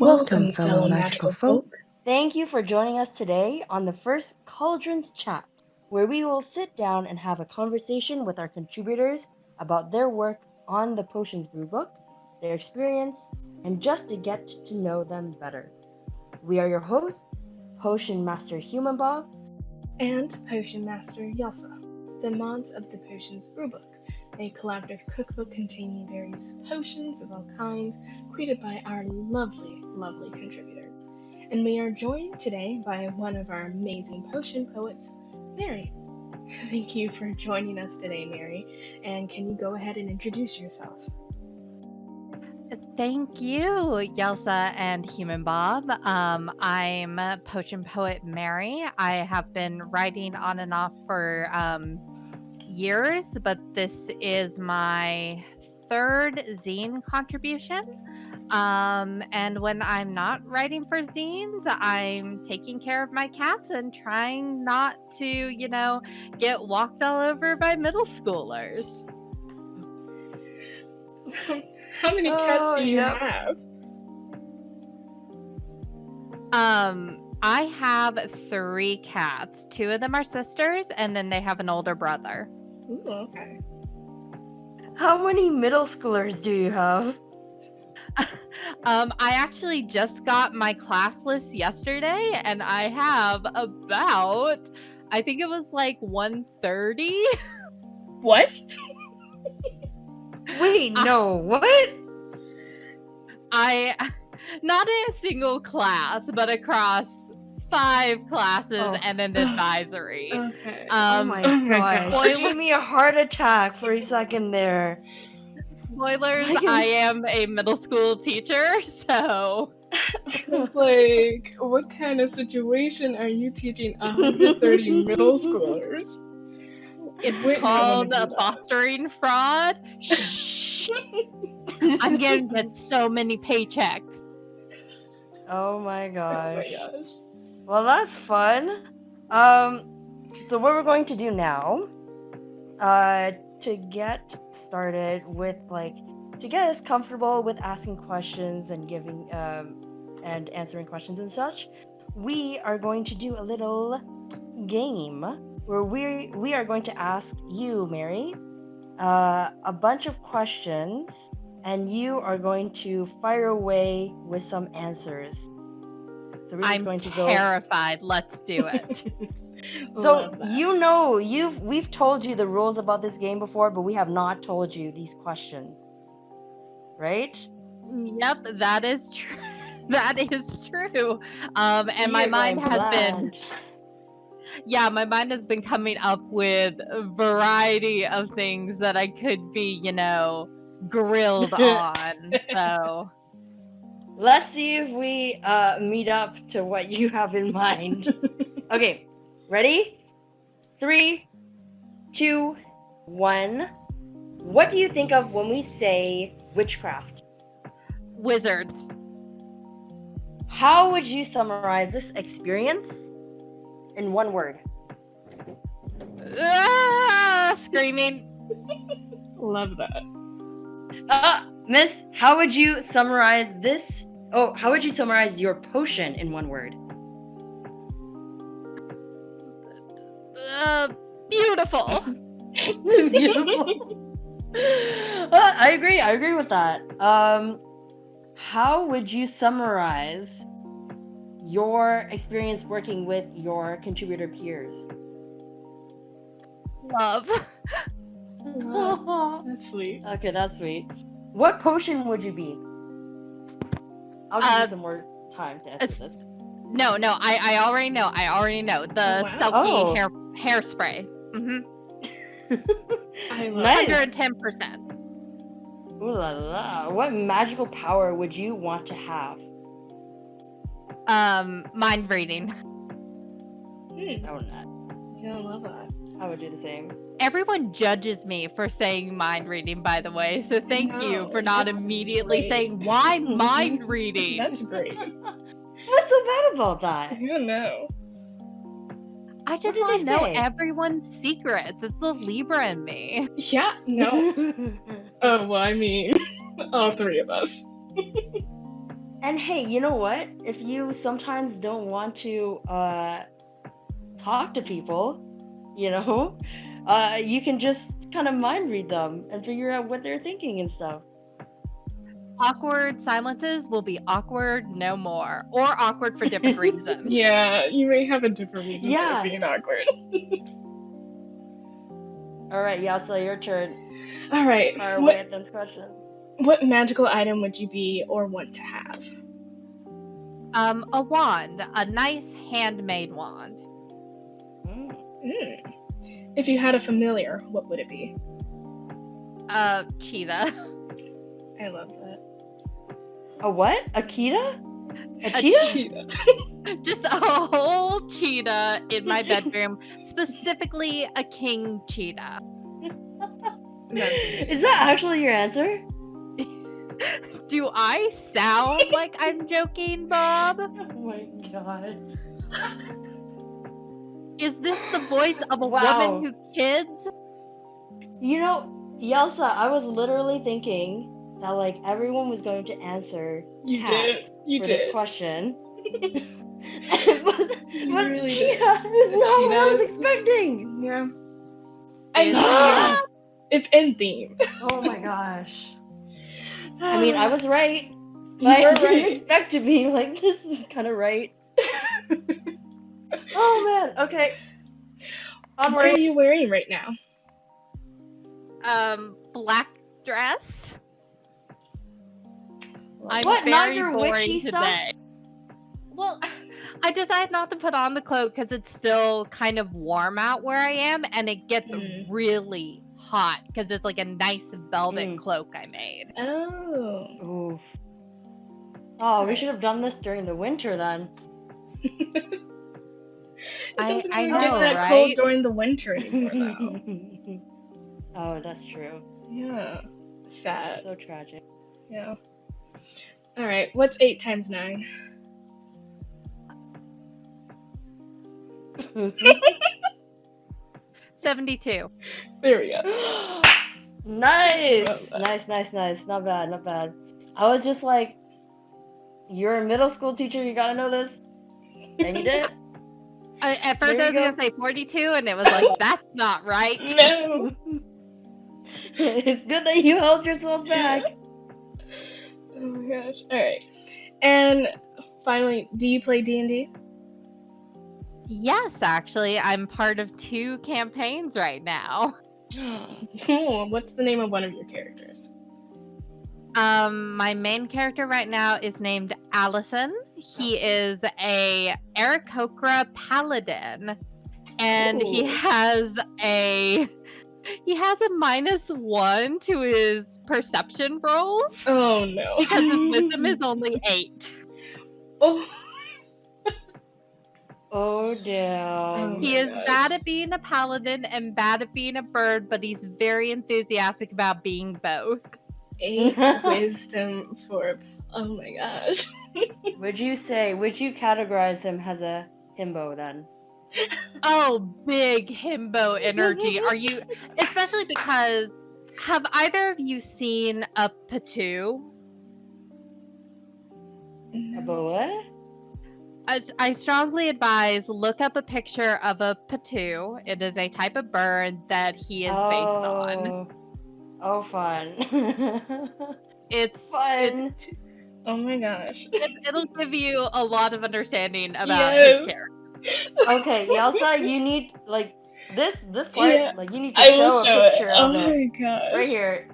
Welcome, fellow magical folk. Thank you for joining us today on the first Cauldron Chat, where we will sit down and have a conversation with our contributors about their work on the Potions Brewbook, their experience, and just to get to know them better. We are your hosts, Potion Master Humanbob and Potion Master Yelhsa, the mods of the Potions Brewbook, a collaborative cookbook containing various potions of all kinds created by our lovely contributors. And we are joined today by one of our amazing potion poets, Mary. Thank you for joining us today, Mary. And can you go ahead and introduce yourself? Thank you, Yelhsa and Humanbob. I'm Potion Poet Mary. I have been writing on and off for years, but this is my third zine contribution. And when I'm not writing for zines, I'm taking care of my cats and trying not to, get walked all over by middle schoolers. How many cats do you have? I have 3 cats. 2 of them are sisters, and then they have an older brother. Ooh, okay. How many middle schoolers do you have? I actually just got my class list yesterday, and I have about, I think it was like 130. What? Wait, no, what? Not in a single class, but across 5 classes and an advisory. Okay. Oh my gosh. You gave me a heart attack for a second there. Spoilers, I am a middle school teacher, so... It's like, what kind of situation are you teaching 130 middle schoolers? It's called fostering fraud. Shh. I'm gonna get so many paychecks. Oh my gosh. Oh my gosh. Well, that's fun. So what we're going to do now, to get started with, to get us comfortable with asking questions and giving, and answering questions and such, we are going to do a little game where we are going to ask you, Mary, a bunch of questions, and you are going to fire away with some answers. So we're just going to go. I'm terrified. Let's do it. So we've told you the rules about this game before, but we have not told you these questions, right? Yep, that is true. That is true. And my mind has been. Yeah, my mind has been coming up with a variety of things that I could be, grilled on. So let's see if we meet up to what you have in mind. Okay, ready? 3, 2, 1. What do you think of when we say witchcraft? Wizards. How would you summarize this experience in one word? Screaming. Love that. Miss, how would you summarize this? Oh, how would you summarize your potion in one word? Beautiful. Beautiful. I agree with that. How would you summarize your experience working with your contributor peers? Love. That's sweet. Okay, that's sweet. What potion would you be? I'll give you some more time to answer this. No, I already know. The Selkie hairspray. I love 110%. Ooh la la. What magical power would you want to have? Mind reading. I would not. Yeah, I love that. I would do the same. Everyone judges me for saying mind reading, by the way, so thank you for not immediately saying, why mind reading? That's great. What's so bad about that? I don't know. I just want to know everyone's secrets. It's the Libra in me. Yeah, no. Oh, well, I mean, all 3 of us. And hey, you know what? If you sometimes don't want to talk to people, you know, you can just kind of mind read them and figure out what they're thinking and stuff. Awkward silences will be awkward no more, or awkward for different reasons. Yeah, you may have a different reason for Yeah. it being awkward. All right, Yelhsa, your turn. All right. Fire away at those questions. What magical item would you be or want to have? A wand, a nice handmade wand. If you had a familiar, what would it be? Cheetah. I love that. A what? A cheetah? A A cheetah? Cheetah. Just a whole cheetah in my bedroom, specifically a king cheetah. Is that actually your answer? Do I sound like I'm joking, Bob? Oh my god. Is this the voice of a Wow. woman who kids? You know, Yelhsa, I was literally thinking that like everyone was going to answer You cat did. You for did. this question. You but really cheetah did. is not what I was Cheetahs. expecting. Yeah. I Is- know. It's in theme. Oh my gosh. I mean, I was right. You But I were didn't right. expect to be like, this is kind of right. Oh man, okay. What Onward. are you wearing right now? Black dress. I'm What, not very your boring witchy stuff? today. Well, I decided not to put on the cloak because it's still kind of warm out where I am, and it gets really hot because it's like a nice velvet cloak I made. Oh. Oof. Oh, we should have done this during the winter then. It I doesn't even know, get that right? cold during the winter anymore now. Oh, that's true. Yeah. Sad. So tragic. Yeah. Alright, what's 8 times 9? 72. There we go. Nice! Love that. Nice. Not bad. I was just like, you're a middle school teacher, you gotta know this. And you did. At first There I was you going to say 42, and it was like, that's not right. No. It's good that you held yourself back. Oh my gosh. Alright. And finally, do you play D&D? Yes, actually, I'm part of 2 campaigns right now. Cool. What's the name of one of your characters? My main character right now is named Allison. He is a Aarakocra paladin, and he Ooh. has a -1 to his perception rolls Oh no. because his wisdom is only 8. Oh. Oh damn. He my is gosh. bad at being a paladin and bad at being a bird, but he's very enthusiastic about being both. 8 wisdom for. Oh my gosh. Would you categorize him as a himbo then? Oh, big himbo energy. Are you, especially because, have either of you seen a patoo? About what? I strongly advise look up a picture of a patoo. It is a type of bird that he is based on. Oh, fun. It's Fun. Oh my gosh. It'll give you a lot of understanding about Yes. his character. Okay, Yelhsa, you need like this part. Yeah, Like you need to I will show a show picture it. of Oh it my gosh. right here.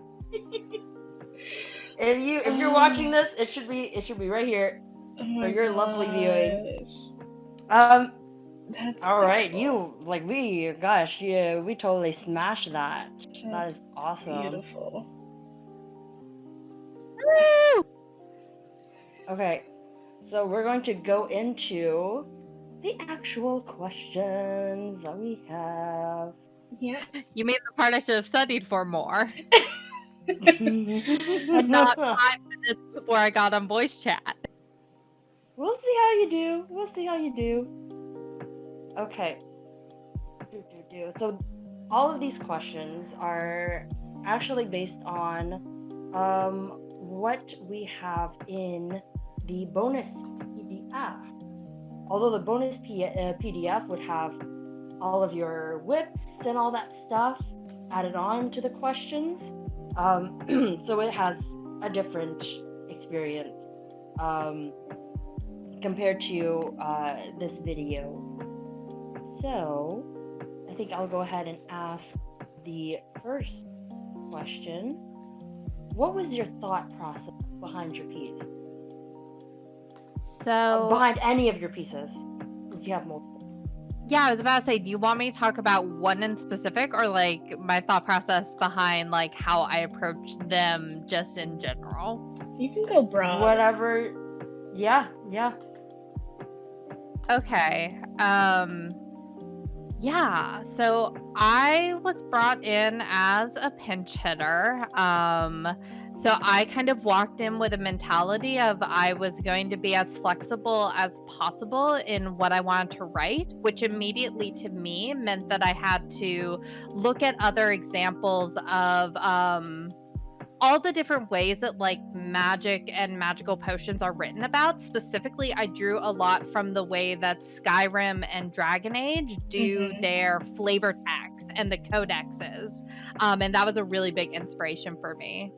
If you're watching this, it should be right here Oh my for your lovely viewing. gosh. That's All right, beautiful. we totally smashed that. That That's is awesome. beautiful. Woo! Okay, so we're going to go into the actual questions that we have. Yes. You mean the part I should have studied for more, and not 5 minutes before I got on voice chat. We'll see how you do. Okay. So all of these questions are actually based on what we have in the bonus PDF. Although the bonus PDF would have all of your whips and all that stuff added on to the questions, so it has a different experience compared to this video. So I think I'll go ahead and ask the first question. What was your thought process behind your piece? So, Behind any of your pieces, since you have multiple. yeah, I was about to say, do you want me to talk about one in specific, or like my thought process behind like how I approached them just in general? You can go broad. Whatever. Yeah. Okay. Yeah, so I was brought in as a pinch hitter. So I kind of walked in with a mentality of I was going to be as flexible as possible in what I wanted to write, which immediately to me meant that I had to look at other examples of all the different ways that like magic and magical potions are written about. Specifically, I drew a lot from the way that Skyrim and Dragon Age do their flavor text and the codexes. And that was a really big inspiration for me.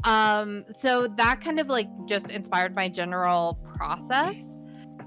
So that kind of like just inspired my general process.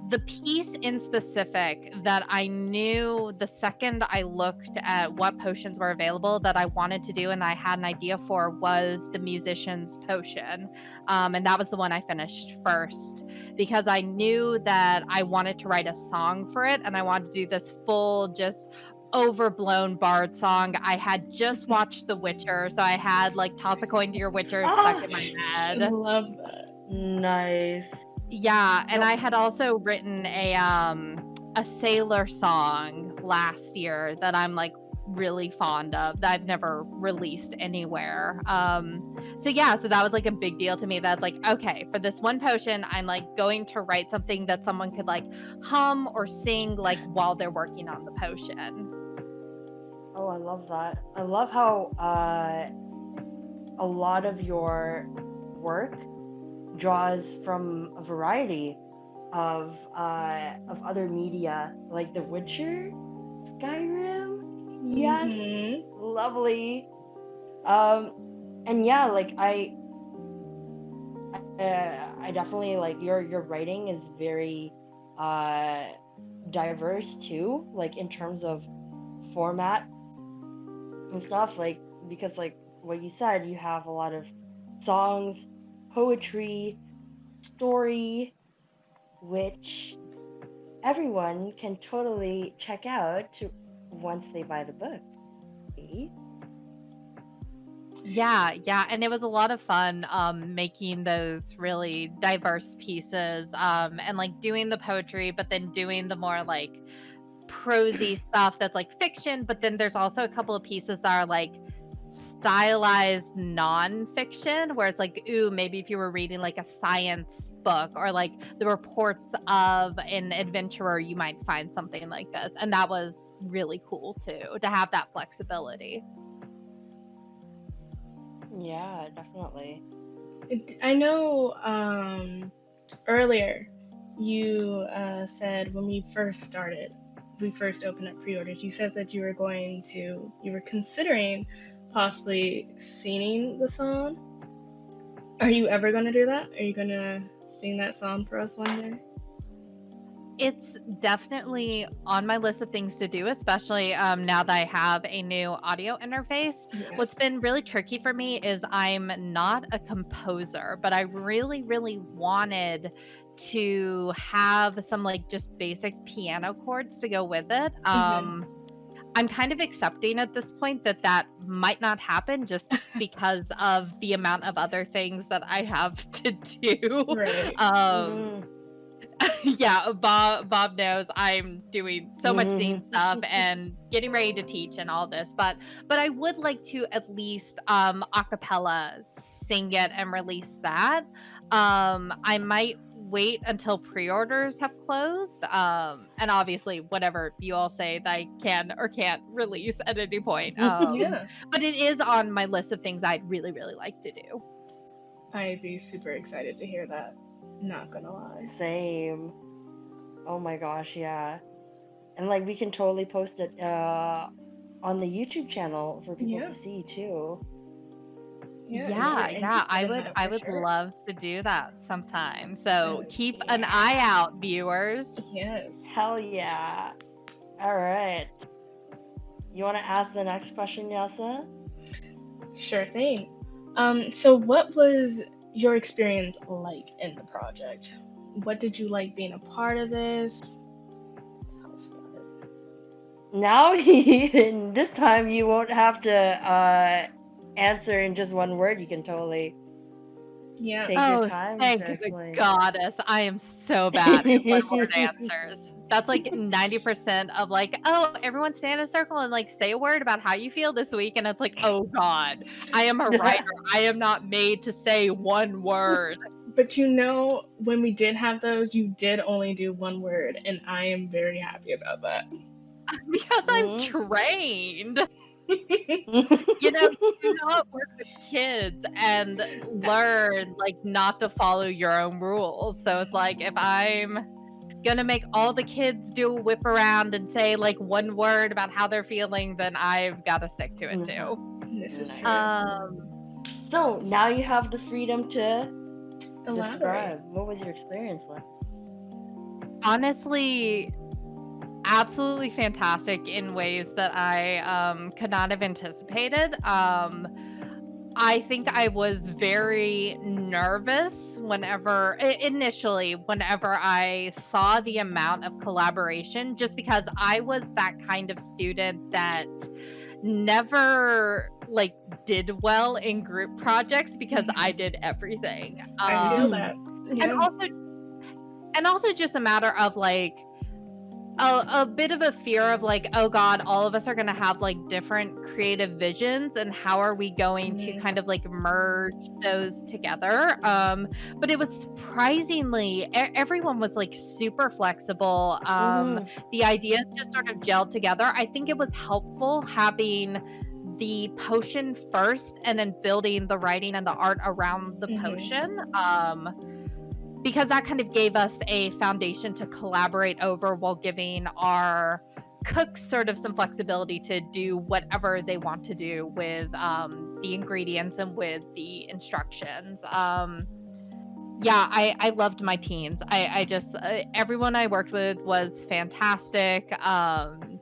The piece in specific that I knew the second I looked at what potions were available that I wanted to do and I had an idea for was the musician's potion. And that was the one I finished first because I knew that I wanted to write a song for it and I wanted to do this full, just overblown bard song. I had just watched The Witcher, so I had like toss a coin to your Witcher stuck in my I head. love that. Nice. Yeah, and I had also written a sailor song last year that I'm like really fond of that I've never released anywhere. So that was like a big deal to me. That's like, okay, for this one potion, I'm like going to write something that someone could like hum or sing like while they're working on the potion. Oh, I love that. I love how a lot of your work draws from a variety of other media, like The Witcher, Skyrim. Yes, lovely. And yeah, like I definitely like your writing is very diverse too, like in terms of format and stuff, like because like what you said, you have a lot of songs, poetry, story, which everyone can totally check out once they buy the book. Yeah, and it was a lot of fun making those really diverse pieces and like doing the poetry, but then doing the more like prosy stuff that's like fiction, but then there's also a couple of pieces that are like stylized nonfiction where it's like, ooh, maybe if you were reading like a science book or like the reports of an adventurer, you might find something like this. And that was really cool too, to have that flexibility. Yeah, definitely. I know earlier you said when we first opened up pre-orders, you said that you were considering possibly singing the song. Are you ever going to do that? Are you going to sing that song for us one day? It's definitely on my list of things to do, especially now that I have a new audio interface. Yes. What's been really tricky for me is I'm not a composer, but I really, really wanted to have some like just basic piano chords to go with it. I'm kind of accepting at this point that might not happen just because of the amount of other things that I have to do. Right. Yeah, Bob knows I'm doing so much scene stuff and getting ready to teach and all this, but I would like to at least acapella sing it and release that. I might wait until pre-orders have closed, and obviously whatever you all say that I can or can't release at any point. Yeah. But it is on my list of things I'd really, really like to do. I'd be super excited to hear that. Not gonna lie. Same. Oh my gosh, yeah. And like we can totally post it on the YouTube channel for people Yeah, to see too. yeah. If you're Yeah, yeah, interested in that, I for would sure. love to do that sometime. So Oh, keep an eye Yeah. out, viewers. yes. Hell yeah. All right. You want to ask the next question, Yelhsa? Sure thing. So what was your experience like in the project? What did you like being a part of this? Tell us about it. Now, this time you won't have to answer in just one word. You can totally Yeah. take your Oh, time thank to the explain. goddess. I am so bad at one-word answers. That's like 90% of like, oh, everyone stand in a circle and like say a word about how you feel this week. And it's like, oh God, I am a writer. I am not made to say one word. But you know, when we did have those, you did only do one word, and I am very happy about that. Because I'm Mhm. trained. You know, you do not work with kids and learn like not to follow your own rules. So it's like if I'm gonna make all the kids do a whip around and say like one word about how they're feeling, then I've got to stick to it too. This is Nice. true. Um, So now you have the freedom to Elaborate. describe. What was your experience like? honestly, absolutely fantastic in ways that I could not have anticipated. I think I was very nervous initially, whenever I saw the amount of collaboration, just because I was that kind of student that never like did well in group projects because I did everything. I feel Mhm. that. And Yeah. also just a matter of like a bit of a fear of like, oh God, all of us are going to have like different creative visions, and how are we going to kind of like merge those together? But it was surprisingly, everyone was like super flexible. Mhm. The ideas just sort of gelled together. I think it was helpful having the potion first and then building the writing and the art around the potion. Because that kind of gave us a foundation to collaborate over while giving our cooks sort of some flexibility to do whatever they want to do with the ingredients and with the instructions. Yeah, I loved my teams. I just everyone I worked with was fantastic.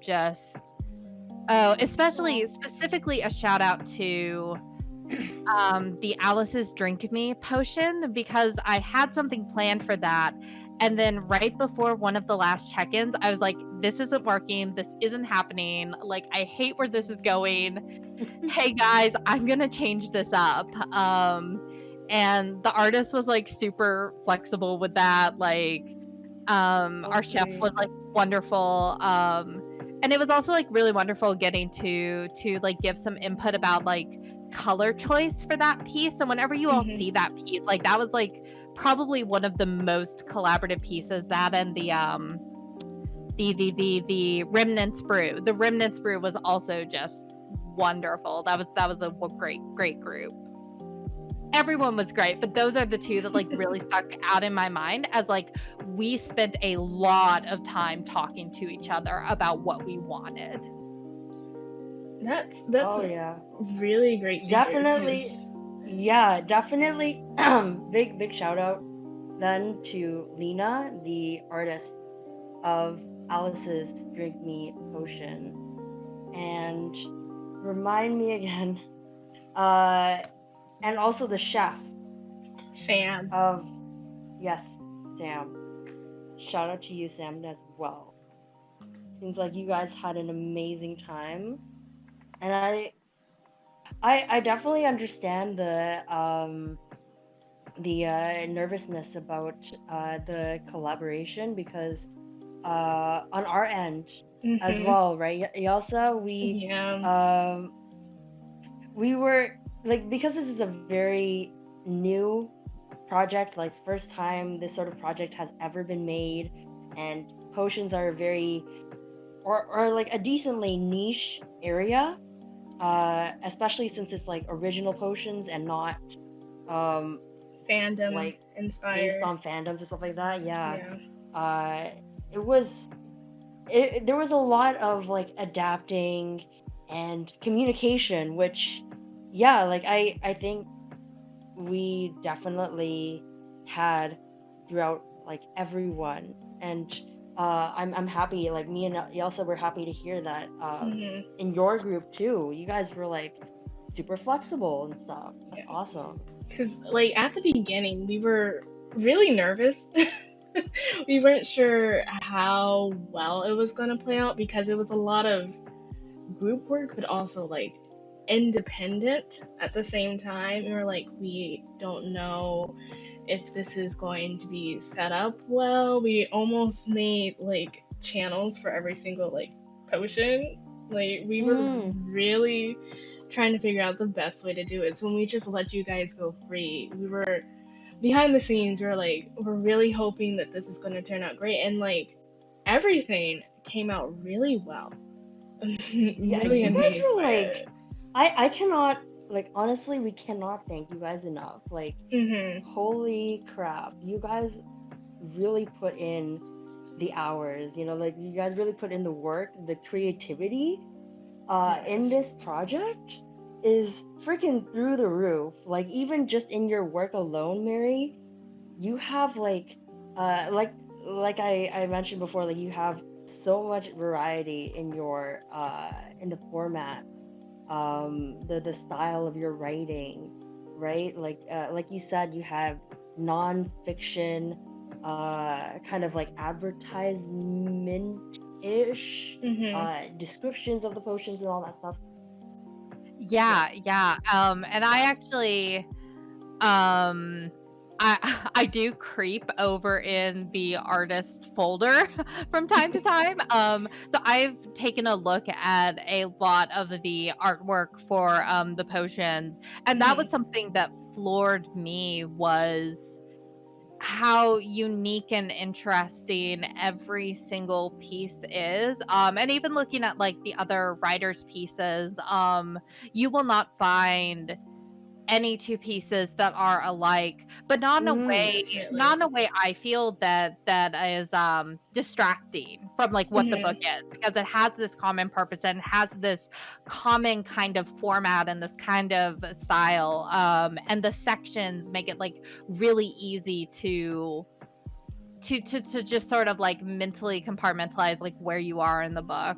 Just oh, especially specifically a shout out to the Alice's Drink Me potion, because I had something planned for that. And then right before one of the last check-ins, I was like, this isn't working. This isn't happening. Like, I hate where this is going. Hey guys, I'm gonna change this up. And the artist was like super flexible with that. Like, So our chef sweet. was like wonderful. And it was also like really wonderful getting to like give some input about like color choice for that piece. So whenever you all see that piece, like that was like probably one of the most collaborative pieces. That and the Remnants Brew. The Remnants Brew was also just wonderful. That was a great group. Everyone was great, but those are the two that like really stuck out in my mind as like we spent a lot of time talking to each other about what we wanted. That's Oh yeah. really great to hear. Definitely. Yeah, definitely. Big shout out then to Lena, the artist of Alice's Drink Me potion. And remind me again, and also the chef Sam. of, yes, Sam. Shout out to you, Sam, as well. Seems like you guys had an amazing time. And I definitely understand the nervousness about the collaboration, because on our end as well, right, Yelsa, Yeah. um we were like, because this is a very new project, like first time this sort of project has ever been made, and potions are very, or like a decently niche area, especially since it's like original potions and not um Fandom like based inspired. on fandoms and stuff like that. Yeah. Yeah. It was there was a lot of like adapting and communication, which yeah, like I think we definitely had throughout like everyone. And I'm happy, like me and Yelsa were happy to hear that Hmm. in your group too. You guys were like super flexible and stuff. That's Yeah. awesome. Because, like, at the beginning, we were really nervous. We weren't sure how well it was going to play out because it was a lot of group work, but also, like, independent at the same time. We were like, we don't know if this is going to be set up well. We almost made, like, channels for every single, like, potion. Like, we were really trying to figure out the best way to do it. So when we just let you guys go free, we were behind the scenes. We're really hoping that this is going to turn out great, and like everything came out really well. Yeah, Really you guys amazed were by like, it. I cannot, like, honestly, we cannot thank you guys enough. Like, Mhm. holy crap, you guys really put in the hours, you know, like you guys really put in the work, the creativity in Yes. this project is freaking through the roof. Like even just in your work alone, Mary, you have like uh like like I mentioned before, like you have so much variety in the format, the style of your writing, right? Like you said, you have non-fiction, kind of like advertisement ish Mhm. descriptions of the potions and all that stuff. Yeah. Yeah. And I actually, um, I do creep over in the artist folder from time to time. So I've taken a look at a lot of the artwork for the potions, and that was Mhm. something that floored me was how unique and interesting every single piece is. And even looking at like the other writers' pieces, you will not find any two pieces that are alike, but Definitely. not in a way I feel that is distracting from like what the book Mhm. is, because it has this common purpose and has this common kind of format and this kind of style, and the sections make it like really easy to just sort of like mentally compartmentalize like where you are in the book.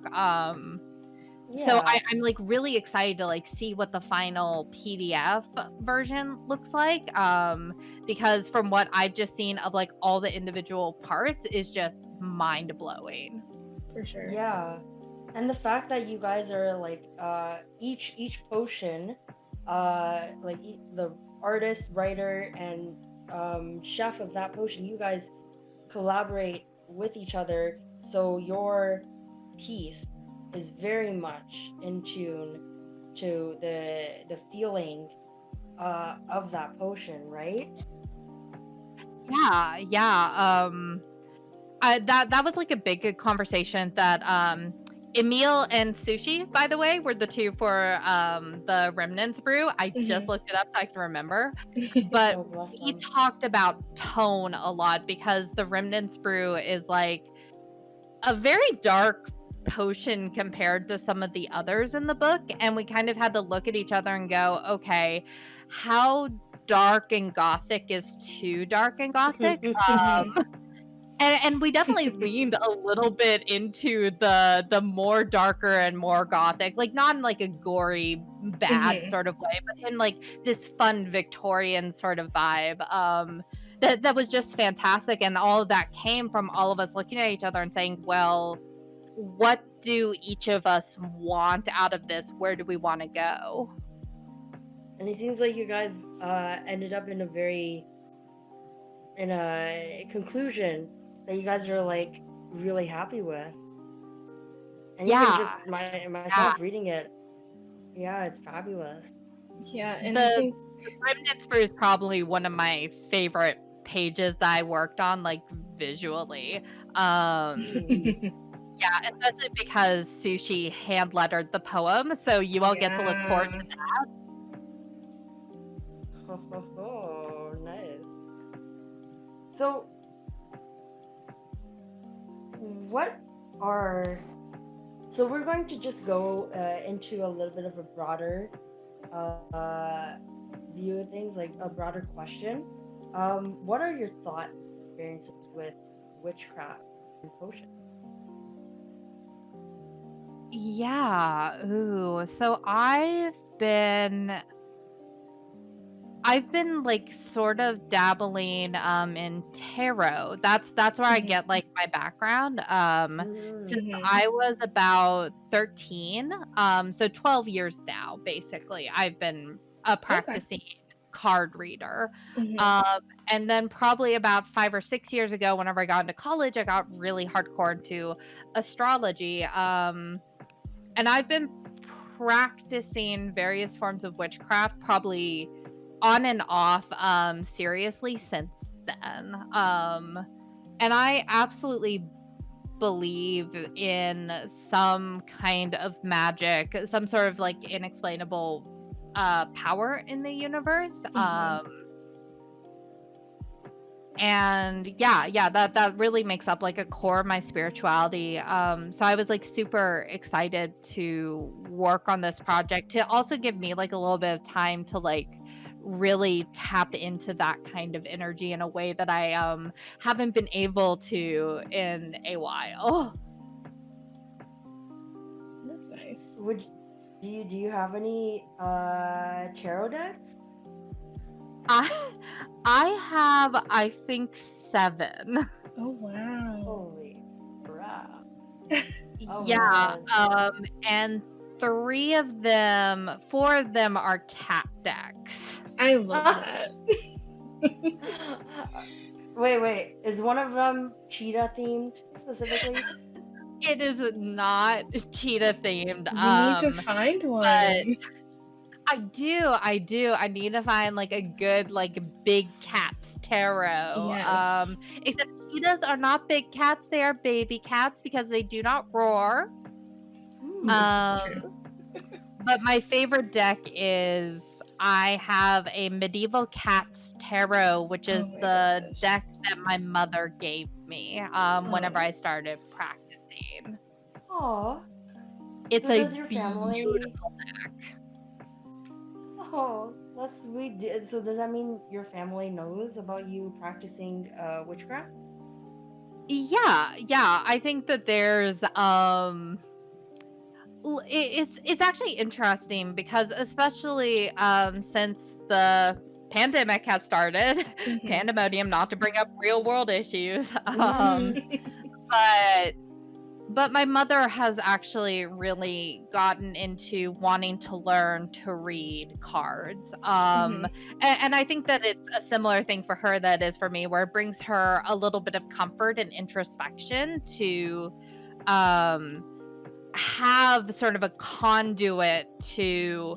So Yeah. I'm like really excited to like see what the final PDF version looks like. Because from what I've just seen of like all the individual parts is just mind blowing. For sure. Yeah. And the fact that you guys are like each potion, like the artist, writer, and chef of that potion, you guys collaborate with each other, so your piece is very much in tune to the feeling of that potion, right? Yeah. That was like a big good conversation that Emil and Sushi, by the way, were the two for the Remnants brew. I just Mhm. looked it up so I can remember. But Oh, bless we them. talked about tone a lot because the Remnants brew is like a very dark potion compared to some of the others in the book, and we kind of had to look at each other and go, okay, how dark and gothic is too dark and gothic? Mhm. And we definitely leaned a little bit into the more darker and more gothic, like not in like a gory, bad Mhm. sort of way, but in like this fun Victorian sort of vibe. That was just fantastic, and all of that came from all of us looking at each other and saying, "Well, what do each of us want out of this? Where do we want to go?" And it seems like you guys ended up in a conclusion that you guys are like really happy with. And even Yeah, just yeah. myself reading it, yeah, it's fabulous. Yeah, and I The think Remnants Brew is probably one of my favorite pages that I worked on, like, visually. Um, yeah, especially because Sushi hand lettered the poem, so you all get to look forward yeah. to that. Ho ho ho, nice. So, what are so we're going to just go into a little bit of a broader uh, view of things, like a broader question. What are your thoughts, experiences with witchcraft and potions? Yeah. Ooh. So I've been like sort of dabbling in tarot. That's where I Mhm. get like my background. Since Mm, Mhm. I was about 13, so 12 years now basically. I've been a Okay. practicing card reader. Mhm. Um and then probably about 5 or 6 years ago whenever I got into college, I got really hardcore into astrology. And I've been practicing various forms of witchcraft probably on and off seriously since then. And I absolutely believe in some kind of magic, some sort of like inexplainable power in the universe. Mhm. And yeah, that really makes up like a core of my spirituality. So I was like super excited to work on this project to also give me like a little bit of time to like really tap into that kind of energy in a way that I haven't been able to in a while. That's nice. would do you have any tarot decks? I I have I think 7. Oh wow. Holy crap! Oh Yeah, man. and 4 of them are cat decks. I love that. Wait. Is one of them cheetah themed specifically? It is not cheetah themed, We need to find but one. I do. I need to find, like, a good, like, big cats tarot, Yes. except cheetahs are not big cats, they are baby cats because they do not roar. This is Um, true. but my favorite deck is I have a Medieval Cats Tarot, which Oh is my the gosh. deck that my mother gave me, whenever Oh. I started practicing. Oh. It's So a does your family? beautiful deck. Oh, that's sweet. So does that mean your family knows about you practicing witchcraft? Yeah, I think that there's, it's actually interesting because especially, since the pandemic has started, Mhm. pandemonium, not to bring up real world issues, Mm-hmm. but my mother has actually really gotten into wanting to learn to read cards. Mhm. And I think that it's a similar thing for her that is for me, where it brings her a little bit of comfort and introspection to um, have sort of a conduit to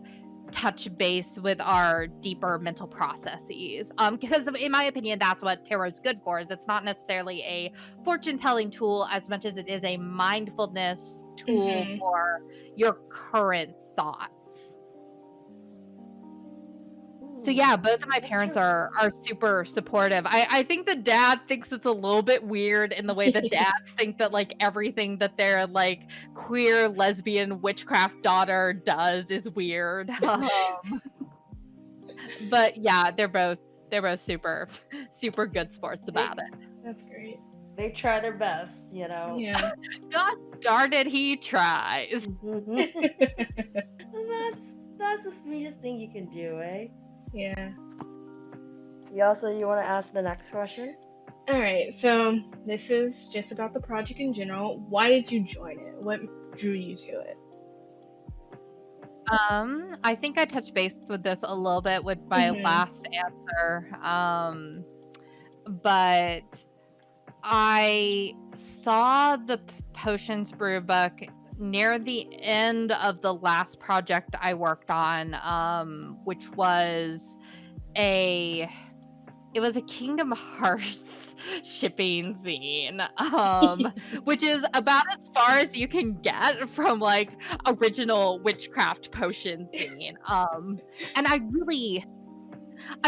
touch base with our deeper mental processes. Because in my opinion, that's what tarot is good for. Is it's not necessarily a fortune telling tool as much as it is a mindfulness tool Mhm. for your current thoughts. So Ooh, yeah, both of my that's parents true. are super supportive. I think the dad thinks it's a little bit weird in the way the dads think that like everything that their like queer lesbian witchcraft daughter does is weird. But yeah, they're both super super good sports They about it. That's great. they try their best, you know. Yeah. God darn it, he tries. And that's the sweetest thing you can do, eh? Yeah. You want to ask the next question? All right. So this is just about the project in general. Why did you join it? What drew you to it? I think I touched base with this a little bit with my Mhm. last answer. But I saw the Potions Brewbook near the end of the last project I worked on, which was a Kingdom Hearts shipping zine, which is about as far as you can get from like original witchcraft potion zine. And I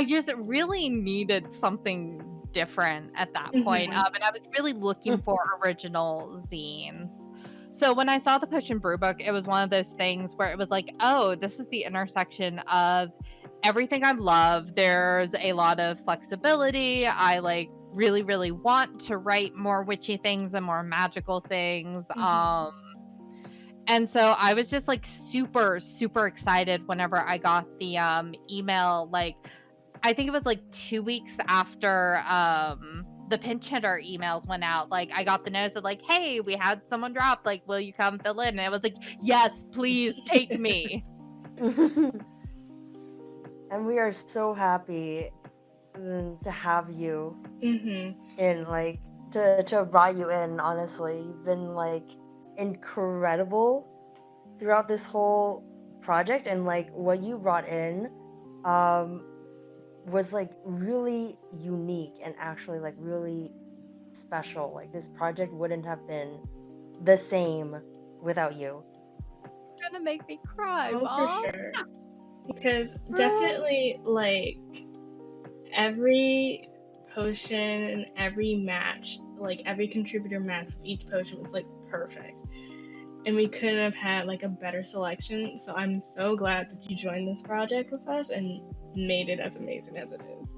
just really needed something different at that point. Mhm. And I was really looking for original zines. So when I saw the Potion Brewbook, it was one of those things where it was like, oh, this is the intersection of everything I love. There's a lot of flexibility. I like really, really want to write more witchy things and more magical things. Mhm. And so I was just like super, super excited whenever I got the email. Like, I think it was like 2 weeks after the pinch hitter emails went out. Like, I got the notice of like, hey, we had someone drop. Like, will you come fill in? And it was like, yes, please take me. And we are so happy to have you Mhm. in, like, to brought you in. Honestly, you've been like incredible throughout this whole project, and like what you brought in um was like really unique and actually like really special. Like this project wouldn't have been the same without you. You're gonna make me cry, Oh, for Mom. sure. Because definitely, like, every potion, every match, like, every contributor match for each potion was, like, perfect. And we couldn't have had, like, a better selection, so I'm so glad that you joined this project with us and made it as amazing as it is.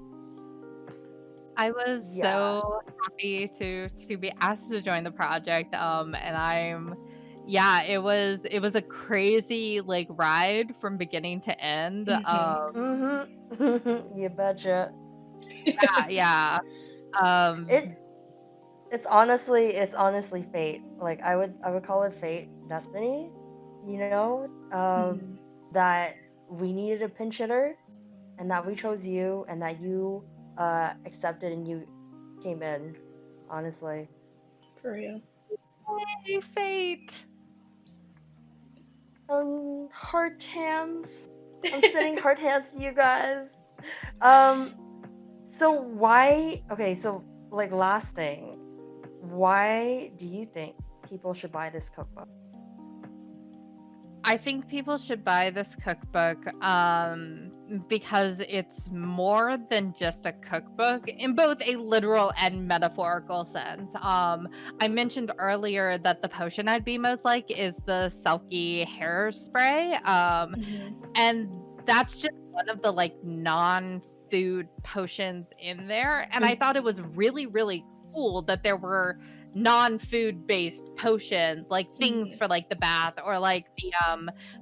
I was Yeah. so happy to be asked to join the project. And it was a crazy like ride from beginning to end. Mhm. You betcha. Yeah. Um, It it's honestly fate. Like I would call it fate, destiny, you know? Mhm. That we needed a pinch hitter and that we chose you and that you accepted and you came in, honestly. For real. Yay, fate. Heart hands. I'm sending heart hands to you guys. Um so why okay, so like last thing, why do you think people should buy this cookbook? I think people should buy this cookbook because it's more than just a cookbook in both a literal and metaphorical sense. I mentioned earlier that the potion I'd be most like is the Selkie hairspray. Mhm. And that's just one of the like non-food potions in there. And I thought it was really, really cool that there were non-food based potions, like things Mhm. for like the bath or like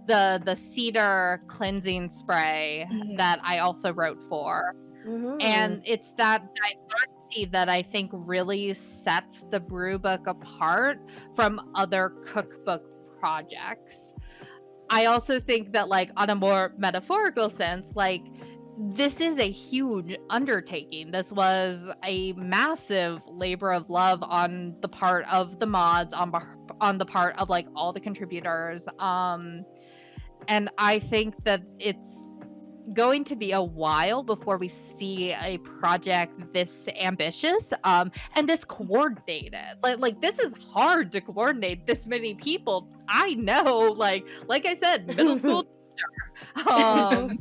the cedar cleansing spray Mhm. that I also wrote for. Mm-hmm. And it's that diversity that I think really sets the brew book apart from other cookbook projects. I also think that, like, on a more metaphorical sense, like, this is a huge undertaking. This was a massive labor of love on the part of the mods, on the part of like all the contributors. And I think that it's going to be a while before we see a project this ambitious and this coordinated. Like this is hard to coordinate this many people. I know, like I said, middle school. Um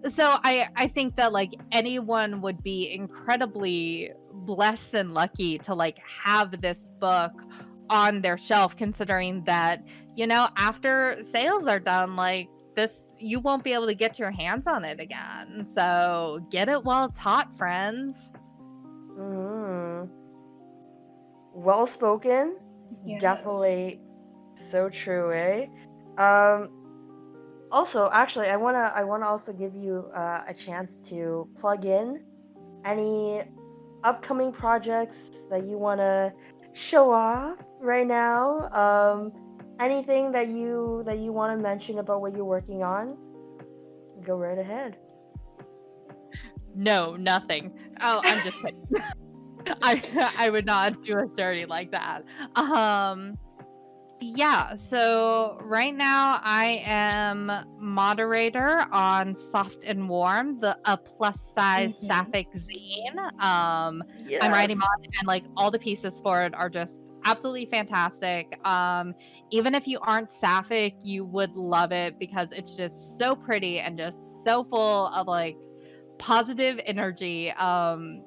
so I think that like anyone would be incredibly blessed and lucky to like have this book on their shelf, considering that, you know, after sales are done, like this you won't be able to get your hands on it again. So get it while it's hot, friends. Mm-hmm. Well spoken. Yes. Definitely so true, eh? Um, Also, actually, I wanna also give you a chance to plug in any upcoming projects that you wanna show off right now. Anything that you wanna mention about what you're working on, go right ahead. No, nothing. Oh, I'm just kidding. I would not do us dirty like that. Um Yeah, so right now I am moderator on Soft and Warm, the a plus size Mhm. sapphic zine. I'm Yes. writing on and like all the pieces for it are just absolutely fantastic. Even if you aren't sapphic, you would love it because it's just so pretty and just so full of like positive energy.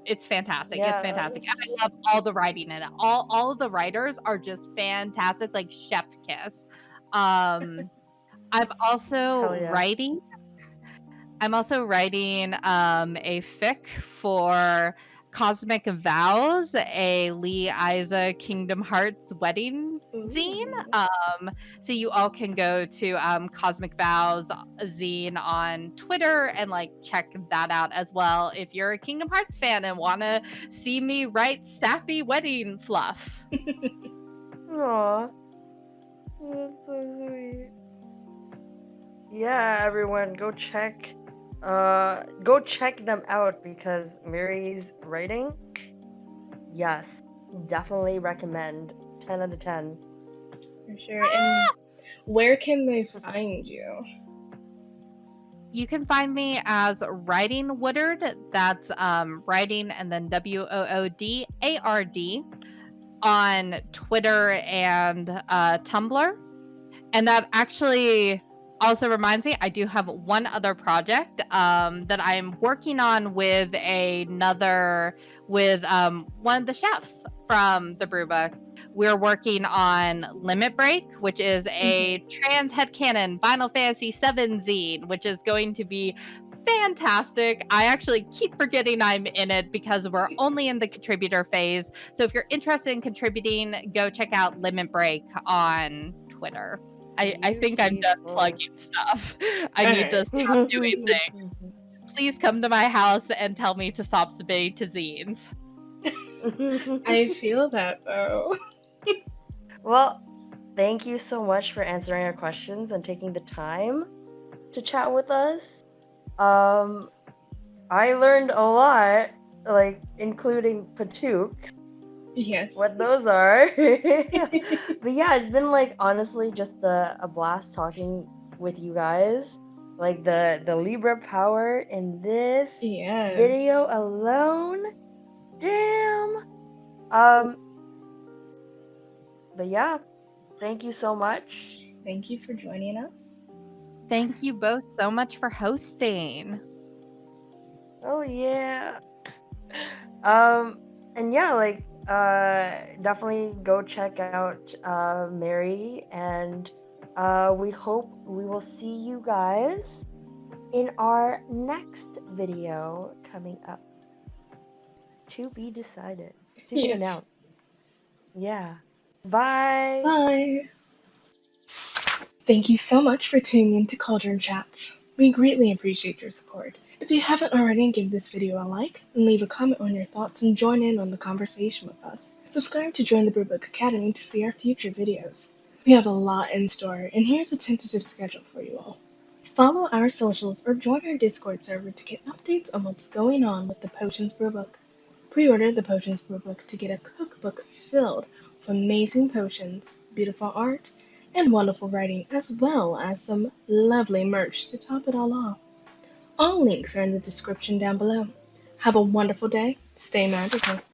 It's fantastic. It's fantastic. And Yes. I love all the writing in it. All of the writers are just fantastic, like chef kiss. Um, I'm also Hell yeah. writing. I'm also writing a fic for Cosmic Vows, a Yelhsa Kingdom Hearts wedding zine. Ooh. So you all can go to Cosmic Vows zine on Twitter and like check that out as well if you're a Kingdom Hearts fan and want to see me write sappy wedding fluff. Aw. That's so sweet. Yeah, everyone, go check them out because Mary's writing, yes, definitely recommend. 10 out of 10. For sure. And where can they find you? You can find me as Writing Woodard. That's writing and then WOODARD on Twitter and Tumblr. And that actually also reminds me, I do have one other project that I'm working on with one of the chefs from the Brewbook. We're working on Limit Break, which is a trans headcanon Final Fantasy VII zine, which is going to be fantastic. I actually keep forgetting I'm in it because we're only in the contributor phase. So if you're interested in contributing, go check out Limit Break on Twitter. I think I'm done plugging stuff. I need to stop doing things. Please come to my house and tell me to stop submitting to zines. I feel that though. Well, thank you so much for answering our questions and taking the time to chat with us. I learned a lot, like including patooks, Yes. what those are. But yeah, it's been like honestly just a blast talking with you guys. Like the Libra power in this Yes. video alone. Damn. But yeah, thank you so much. Thank you for joining us. Thank you both so much for hosting. Oh yeah. And yeah, like definitely go check out Mary, and we hope we will see you guys in our next video coming up. To be decided. To be Yes. announced. Yeah. Bye. Bye. Thank you so much for tuning in to Cauldron Chats. We greatly appreciate your support. If you haven't already, give this video a like and leave a comment on your thoughts and join in on the conversation with us. Subscribe to join the Brewbook Academy to see our future videos. We have a lot in store, and here's a tentative schedule for you all. Follow our socials or join our Discord server to get updates on what's going on with the Potions Brewbook. Pre-order the Potions Brewbook to get a cookbook filled with amazing potions, beautiful art, and wonderful writing, as well as some lovely merch to top it all off. All links are in the description down below. Have a wonderful day. Stay magical.